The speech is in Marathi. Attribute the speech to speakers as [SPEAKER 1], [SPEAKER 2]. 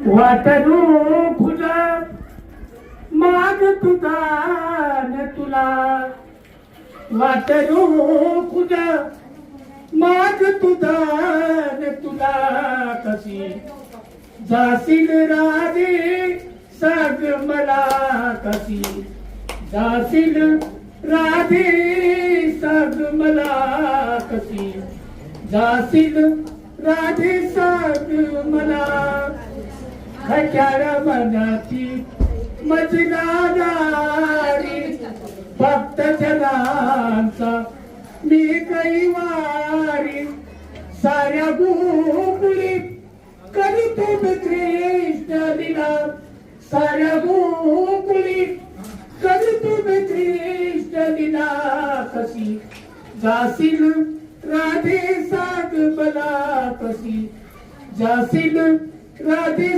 [SPEAKER 1] वाटरू खुदा माग तुझा न तुला वाटरू खुदा माग तुझा न तुला कशी जाशील राधे सांग मला कशी जाशील राधे सांग मला कशी जाशील राधे सांग मला खट्याळ मनाची मजलादारी भक्त जनांचा मी कैवारी साऱ्या गोकुळीत करतो कृष्ण लीला साऱ्या गोकुळीत करतो कृष्ण लीला कशी जाशील राधे सांग मला कशी जाशील राधे